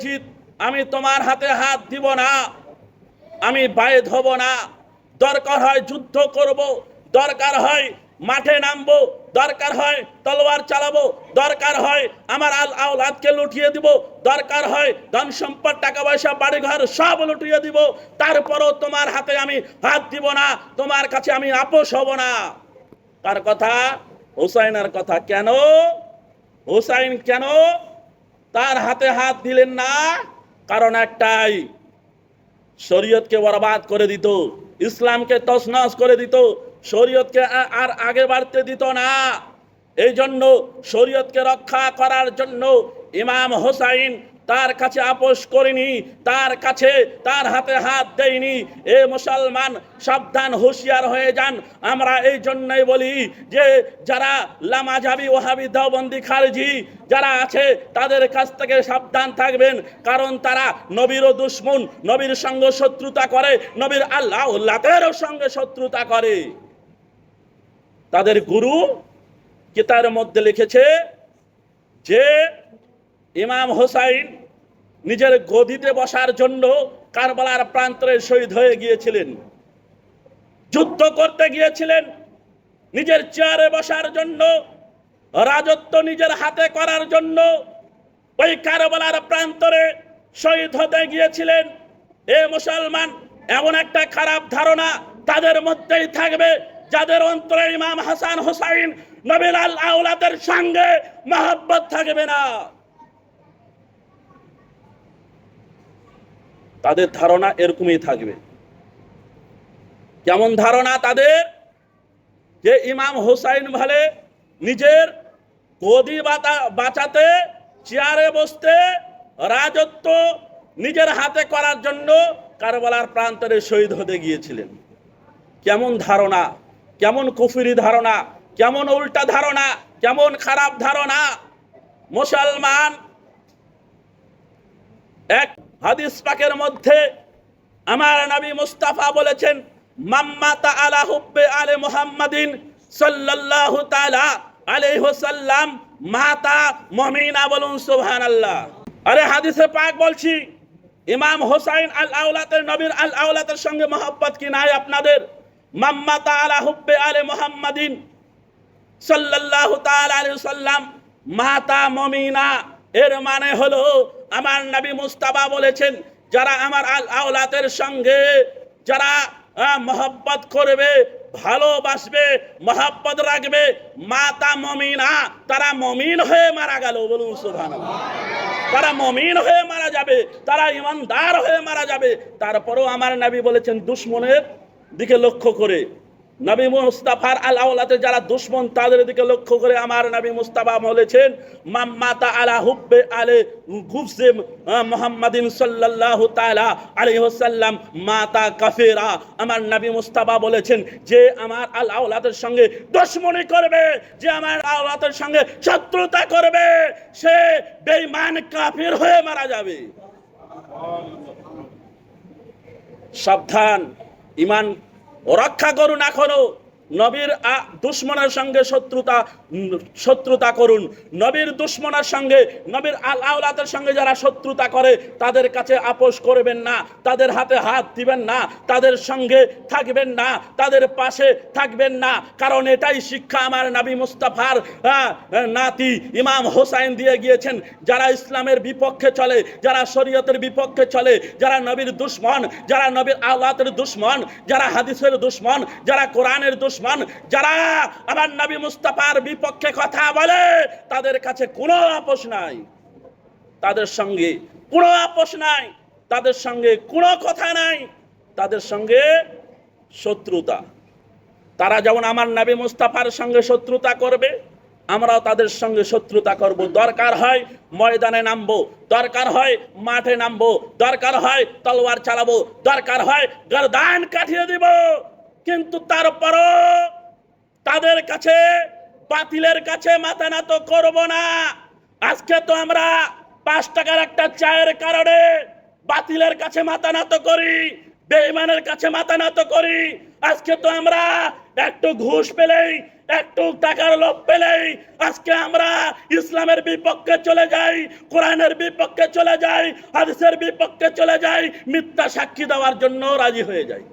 Yazid, আমি তোমার হাতে হাত দিব না, আমি বায়েত হব না। দরকার হয় যুদ্ধ করব, দরকার হয় মাঠে নামবো, দরকার হয় তলোয়ার চালাবো, দরকার হয় আমার আওলাদকে লুটিয়ে দিব, দরকার হয় ধন সম্পদ টাকা পয়সা বাড়িঘর সব লুটিয়ে দিব, তারপরও তোমার হাতে আমি হাত দিব না, তোমার কাছে আমি আপোষ হব না। তার কথা? হুসাইনের কথা। কেন হুসাইন কেন তার হাতে হাত দিলেন না? কারণ একটাই, শরীয়তকে বরবাদ করে দিত, ইসলামকে তছনছ করে দিত, শরীয়তকে আর আগে বাড়তে দিত না। এই জন্য শরীয়তকে রক্ষা করার জন্য ইমাম হোসাইন তার কাছে আপোষ করেনি, তার কাছে তার হাতে হাত দেয়নি। এ মুসলমান, সাবধান, হুঁশিয়ার হয়ে যান। আমরা এই জন্যই বলি যে যারা লামাজাবি, ওহাবি, দেওবন্দি, খারিজি যারা আছে তাদের কাছ থেকে সাবধান থাকবেন, কারণ তারা নবীরও দুশ্মন, নবীর সঙ্গে শত্রুতা করে, নবীর আল্লাহর সঙ্গে শত্রুতা করে। তাদের গুরু কিতাবের মধ্যে লিখেছে যে ইমাম হোসাইন নিজের গদিতে বসার জন্য কারবালার প্রান্তরে শহীদ হয়ে গিয়েছিলেন, যুদ্ধ করতে গিয়েছিলেন, নিজের চেয়ারে বসার জন্য, রাজত্ব নিজের হাতে করার জন্য ওই কারবালার প্রান্তরে শহীদ হতে গিয়েছিলেন। এ মুসলমান, এমন একটা খারাপ ধারণা তাদের মধ্যেই থাকবে যাদের অন্তরে ইমাম হাসান হোসাইন নবীর আওলাদের সঙ্গে মহব্বত থাকবে না। তাদের ধারণা এরকমই থাকবে। কেমন ধারণা তাদের? যে ইমাম হোসাইন বলে নিজের গদি বাঁচাতে, চেয়ারে বসতে, রাজত্ব নিজের হাতে করার জন্য কারবালার প্রান্তরে শহীদ হতে গিয়েছিলেন। কেমন ধারণা, কেমন কুফরি ধারণা, কেমন উল্টা ধারণা, কেমন খারাপ ধারণা। মুসলমান, এক হাদিস পাকের মধ্যে আমার নবী মুস্তাফা বলেছেন, মাম্মাতা আলা হুব্বে আলে মুহাম্মাদিন সাল্লাল্লাহু তাআলা আলাইহি ওয়াসাল্লাম মাতা মুমিনা। বলুন সুবহানাল্লাহ। আরে হাদিসে পাক বলছি, ইমাম হোসাইন আওলাদের, নবীর আওলাদের সঙ্গে মহব্বত কি নাই আপনাদের? মাম্মাতা আলা হুব্বে আলে মুহাম্মাদিন সাল্লাল্লাহু তাআলা আলাইহি ওয়াসাল্লাম মাতা মুমিনা। এর মানে হলো আমার নবী মুস্তাফা বলেছেন, যারা আমার আওলাদের সঙ্গে যারা মহব্বত করবে, ভালোবাসবে, মহব্বত রাখবে, মাতা মুমিনা, তারা মুমিন হয়ে মারা গেল। বলুন সুবহানাল্লাহ। তারা মুমিন হয়ে মারা যাবে, তারা ইমানদার হয়ে মারা যাবে। তারপরেও আমার নবী বলেছেন দুশমনের দিকে লক্ষ্য করে, নবী মুস্তাফার আওলাদের যারা দুশমন তাদের দিকে লক্ষ্য করে আমার নবী মুস্তাফা বলেছেন, মাম্মাতা আলা হুব্বে আলে গুফসে মুহাম্মাদিন সাল্লাল্লাহু তাআলা আলাইহি ওয়াসাল্লাম মাতা কাফিরা। আমার নবী মুস্তাফা বলেছেন, যে আমার আওলাদের সঙ্গে দুশমনি করবে, যে আমার আওলাদের সঙ্গে শত্রুতা করবে, সে বেঈমান কাফির হয়ে মারা যাবে। সাবধান, ঈমান রক্ষা করুন। এখনো নবীর দুশ্মনের সঙ্গে শত্রুতা করুন। নবীর দুশ্মনের সঙ্গে, নবীর আওলাদের সঙ্গে যারা শত্রুতা করে তাদের কাছে আপোষ করবেন না, তাদের হাতে হাত দিবেন না, তাদের সঙ্গে থাকবেন না, তাদের পাশে থাকবেন না। কারণ এটাই শিক্ষা আমার নবী মুস্তাফার নাতি ইমাম হোসাইন দিয়ে গিয়েছেন। যারা ইসলামের বিপক্ষে চলে, যারা শরীয়তের বিপক্ষে চলে, যারা নবীর দুশ্মন, যারা নবীর আওলাদের দুশ্মন, যারা হাদিসের দুশ্মন, যারা কোরআনের দুশ্মন, যারা আমার নবী মুস্তাফার বিপক্ষে কথা বলে, তাদের কাছে কোনো আপোষ নাই, তাদের সঙ্গে কোনো আপোষ নাই, তাদের সঙ্গে কোনো কথা নাই, তাদের সঙ্গে শত্রুতা। তারা যেমন আমার নবী মুস্তাফার সঙ্গে শত্রুতা করবে, আমরাও তাদের সঙ্গে শত্রুতা করব। দরকার হয় ময়দানে নামবো, দরকার হয় মাঠে নামবো, দরকার হয় তলোয়ার চালাবো, দরকার হয় গর্দান কাটিয়ে দিব, কিন্তু তারপরও তাদের কাছে, বাতিলের কাছে মাথা নত করব না। আজকে তো আমরা 5 টাকার একটা চায়ের কারণে বাতিলের কাছে মাথা নত করি, বেঈমানের কাছে মাথা নত করি। আজকে তো আমরা একটু ঘুষ পেলেই, একটু টাকার লোভ পেলেই আজকে আমরা ইসলামের বিপক্ষে চলে যাই, কোরআনের বিপক্ষে চলে যাই, হাদিসের বিপক্ষে চলে যাই, মিথ্যা সাক্ষী দেওয়ার জন্য রাজি হয়ে যাই।